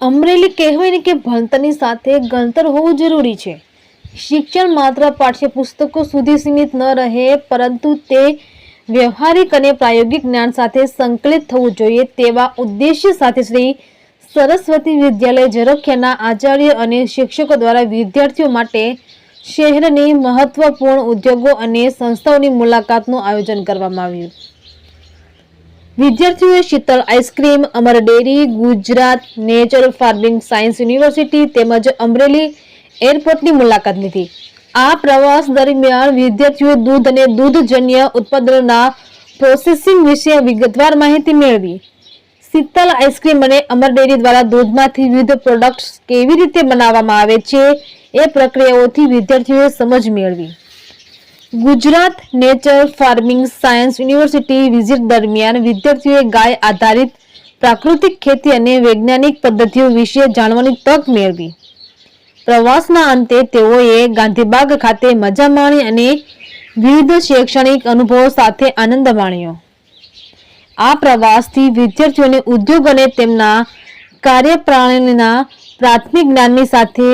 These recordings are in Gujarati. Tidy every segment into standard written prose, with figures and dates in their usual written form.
અમરેલી કહેવાય ને કે ભણતરની સાથે ગણતર હોવું જરૂરી છે। શિક્ષણ માત્ર પાઠ્યપુસ્તકો સુધી સીમિત ન રહે, પરંતુ તે વ્યવહારિક અને પ્રાયોગિક જ્ઞાન સાથે સંકલિત થવું જોઈએ। તેવા ઉદ્દેશ્ય સાથે શ્રી સરસ્વતી વિદ્યાલય ઝરખિયાના આચાર્ય અને શિક્ષકો દ્વારા વિદ્યાર્થીઓ માટે શહેરની મહત્વપૂર્ણ ઉદ્યોગો અને સંસ્થાઓની મુલાકાતનું આયોજન કરવામાં આવ્યું। વિદ્યાર્થીઓએ Sheetal ice cream, Amar dairy, Gujarat natural farming science university તેમજ અમરેલી એરપોર્ટની મુલાકાત લીધી। આ પ્રવાસ દરમિયાન વિદ્યાર્થીઓએ દૂધ અને દૂધજન્ય ઉત્પાદનોના પ્રોસેસિંગ વિશે વિગતવાર માહિતી મેળવી। શીતલ આઈસ્ક્રીમ અને અમર ડેરી દ્વારા દૂધમાંથી વિવિધ પ્રોડક્ટ્સ કેવી રીતે બનાવવામાં આવે છે એ પ્રક્રિયાઓથી વિદ્યાર્થીઓએ સમજ મેળવી। Gujarat natural farming science university visit દરમિયાન વિદ્યાર્થીઓએ ગાય આધારિત પ્રાકૃતિક ખેતી અને વૈજ્ઞાનિક પદ્ધતિઓ વિશે જાણવાની તક મેળવી। પ્રવાસના અંતે તેઓએ ગાંધીબાગ ખાતે મજા માણી અને વિવિધ શૈક્ષણિક અનુભવો સાથે આનંદ માણ્યો। આ પ્રવાસથી વિદ્યાર્થીઓને ઉદ્યોગ અને તેમના કાર્યપ્રણાલીના પ્રાથમિક જ્ઞાનની સાથે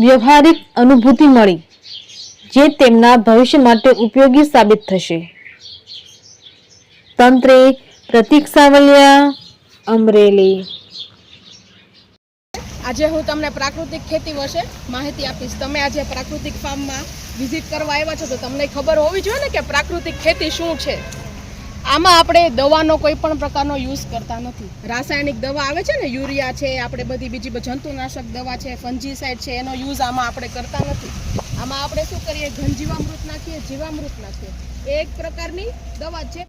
વ્યવહારિક અનુભૂતિ મળી, જે તેમના ભવિષ્ય માટે ઉપયોગી સાબિત થશે। તંત્રે પ્રતિક સાવલિયા, અમરેલી। આજે હું તમને પ્રાકૃતિક ખેતી વિશે માહિતી આપીશ। તમે આજે પ્રાકૃતિક ફાર્મમાં વિઝિટ કરવા આવ્યા છો તો તમને ખબર હોવી જોઈએ ને કે પ્રાકૃતિક ખેતી શું છે। આમાં આપણે દવાનો કોઈ પણ પ્રકારનો યુઝ કરતા નથી। રાસાયણિક દવા આવે છે ને, યુરિયા છે, આપણે બધી બીજી જંતુનાશક દવા છે, ફંજીસાઇડ છે, એનો યુઝ આમાં આપણે કરતા નથી। આમાં આપણે શું કરીએ, ઘનજીવામૃત નાખીએ, જીવામૃત નાખીએ। એ એક પ્રકારની દવા છે।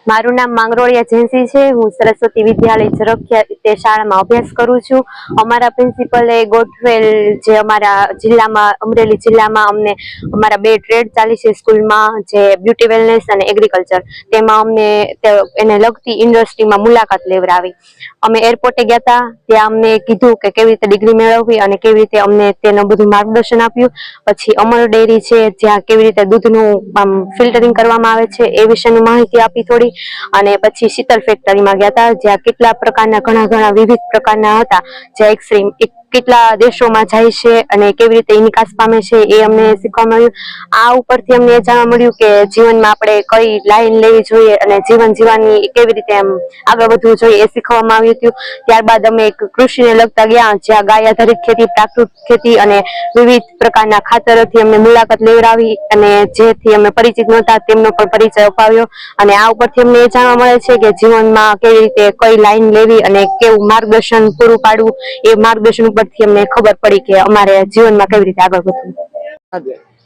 મારું નામ માંગરોળિયા જેન્સી છે। હું સરસ્વતી વિદ્યાલય ઝરખિયા તે શાળામાં અભ્યાસ કરું છું। અમારા પ્રિન્સિપલે ગોઠવેલ જે અમારા જિલ્લામાં અમરેલી જિલ્લામાં અમને અમારા 2 ટ્રેડ ચાલી છે સ્કૂલમાં, જે બ્યુટી વેલનેસ અને એગ્રીકલ્ચર, તેમાં અમને એને લગતી ઇન્ડસ્ટ્રીમાં મુલાકાત લેવડાવી। અમે એરપોર્ટે ગયા હતા, ત્યાં અમને કીધું કે કેવી રીતે ડિગ્રી મેળવવી અને કેવી રીતે અમને તેનું બધું માર્ગદર્શન આપ્યું। પછી અમર ડેરી છે, જ્યાં કેવી રીતે દૂધનું ફિલ્ટરિંગ કરવામાં આવે છે એ વિશેની માહિતી આપી થોડી। અને પછી શીતલ ફેક્ટરીમાં ગયા હતા, જ્યાં કેટલા પ્રકારના ઘણા વિવિધ પ્રકારના હતા, જે આઈસ્ક્રીમ કેટલા દેશોમાં જાય છે અને કેવી રીતે નિકાસ પામે છે એ અમને શીખવા મળ્યું। આ ઉપરથી અમને એ જાણવા મળ્યું કે જીવનમાં આપણે કઈ લાઈન લેવી જોઈએ અને જીવન જીવવાની કેવી રીતે આગળ વધવું જોઈએ એ શીખવામાં આવ્યું હતું। ત્યારબાદ અમે એક કૃષિને લગતા ગયા, જ્યાં ગાય આધારિત ખેતી, પ્રાકૃતિક ખેતી અને વિવિધ પ્રકારના ખાતરોથી અમને મુલાકાત લેવડાવી અને જેથી અમે પરિચિત નહોતા તેમનો પણ પરિચય અપાવ્યો। અને આ ઉપરથી અમને એ જાણવા મળે છે કે જીવનમાં કેવી રીતે કઈ લાઈન લેવી અને કેવું માર્ગદર્શન પૂરું પાડવું, એ માર્ગદર્શન ઉપરથી અમને ખબર પડી કે અમારે જીવનમાં કેવી રીતે આગળ વધવું।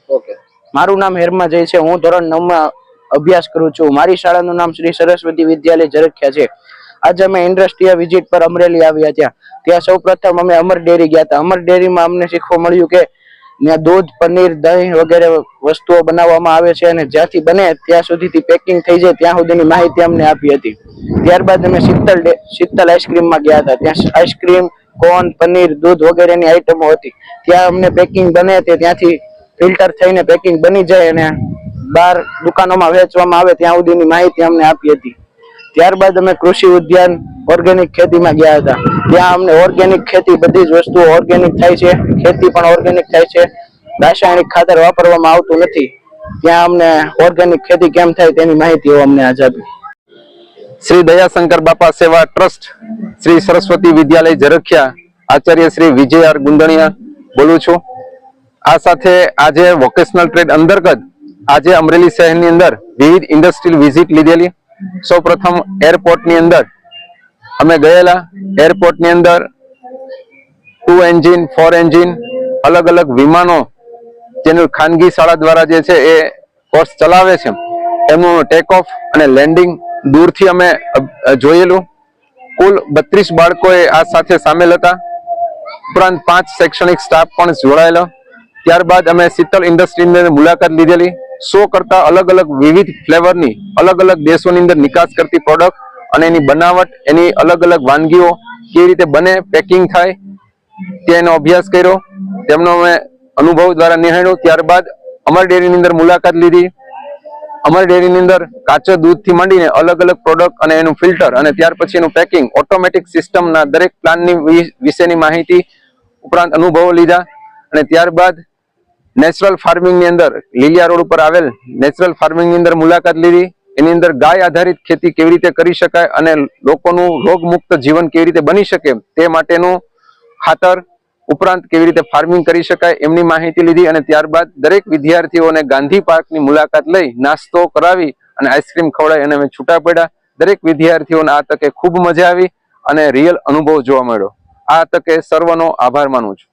ઓકે, મારું નામ હેરમા જય છે। હું ધોરણ 9 માં અભ્યાસ કરું છું। મારી શાળાનું નામ શ્રી સરસ્વતી વિદ્યાલય ઝરખિયા છે। આજે અમે ઇન્ડસ્ટ્રીયલ વિઝિટ પર અમરેલી આવ્યા હતા। ત્યાં સૌપ્રથમ અમે અમર ડેરી ગયા હતા। અમર ડેરીમાં અમને શીખવા મળ્યું કે ત્યાં દૂધ, પનીર, દહીં વગેરે વસ્તુઓ બનાવવામાં આવે છે અને જ્યાંથી બને ત્યાં સુધીથી પેકિંગ થઈ જાય ત્યાં સુધીની માહિતી અમને આપી હતી। ત્યારબાદ અમે શીતલ આઈસ્ક્રીમમાં ગયા હતા। ત્યાં આઈસ્ક્રીમ, કોન, પનીર, દૂધ વગેરેની આઈટમો હતી। ત્યાં અમને પેકિંગ બને તે ત્યાંથી ફિલ્ટર થઈને પેકિંગ બની જાય અને બહાર દુકાનોમાં વેચવામાં આવે ત્યાં સુધીની માહિતી અમને આપી હતી। ત્યારબાદ અમે કૃષિ ઉદ્યાન ઓર્ગેનિક ખેતીમાં ગયા હતા। ત્યાં અમને ઓર્ગેનિક ખેતી, બધી જ વસ્તુઓ ઓર્ગેનિક થાય છે, ખેતી પણ ઓર્ગેનિક થાય છે, રાસાયણિક ખાતર વાપરવામાં આવતું નથી। ત્યાં અમને ઓર્ગેનિક ખેતી કેમ થાય તેની માહિતીઓ અમને આજ આપી। શ્રી દયાશંકર બાપા સેવા ટ્રસ્ટ, શ્રી સરસ્વતી વિદ્યાલય ઝરખિયા, આચાર્ય શ્રી વિજય આર ગુંદણિયા બોલું છું। આ સાથે આજે વોકેશનલ ટ્રેડ અંતર્ગત આજે અમરેલી શહેરની અંદર વિવિધ ઇન્ડસ્ટ્રીયલ વિઝિટ લીધેલી। સૌપ્રથમ એરપોર્ટની અંદર અમે ગયેલા। એરપોર્ટની અંદર 2 એન્જિન, 4 એન્જિન અલગ અલગ વિમાનો જેનું ખાનગી શાળા દ્વારા જે છે એ કોર્સ ચલાવે છે, એમનું ટેક ઓફ અને લેન્ડિંગ દૂરથી અમે જોયેલું। કુલ 32 બાળકોએ આ સાથે સામેલ હતા, ઉપરાંત 5 શૈક્ષણિક સ્ટાફ પણ જોડાયેલો। ત્યારબાદ અમે શીતલ ઇન્ડસ્ટ્રીની મુલાકાત લીધેલી। 100 કરતા અલગ અલગ વિવિધ ફ્લેવરની અલગ અલગ દેશોની અંદર નિકાસ કરતી પ્રોડક્ટ અને એની બનાવટ, એની અલગ અલગ વાનગીઓ કેવી રીતે બને, પેકિંગ થાય તેનો અભ્યાસ કર્યો, તેમનો અમે અનુભવ દ્વારા નિહાળ્યો। ત્યારબાદ અમર ડેરીની અંદર મુલાકાત લીધી। અમારી ડેરીની અંદર કાચા દૂધથી માંડીને અલગ અલગ પ્રોડક્ટ અને એનું ફિલ્ટર અને ત્યાર પછી એનું પેકિંગ ઓટોમેટિક સિસ્ટમના દરેક પ્લાનની વિશેની માહિતી ઉપરાંત અનુભવો લીધા અને ત્યારબાદ નેચરલ ફાર્મિંગની અંદર લીલિયા રોડ ઉપર આવેલ નેચરલ ફાર્મિંગની અંદર મુલાકાત લીધી. એની અંદર ગાય આધારિત ખેતી કેવી રીતે કરી શકાય અને લોકોનું રોગમુક્ત જીવન કેવી રીતે બની શકે તે માટેનું ખાતર ઉપરાંત કેવી રીતે ફાર્મિંગ કરી શકાય એમની માહિતી લીધી અને ત્યારબાદ દરેક વિદ્યાર્થીઓને ગાંધી પાર્કની મુલાકાત લઈ નાસ્તો કરાવી અને આઈસ્ક્રીમ ખવડાવી અને અમે છૂટા પડ્યા. દરેક વિદ્યાર્થીઓને આ તકે ખૂબ મજા આવી અને રિયલ અનુભવ જોવા મળ્યો. આ તકે સર્વનો આભાર માનું છું.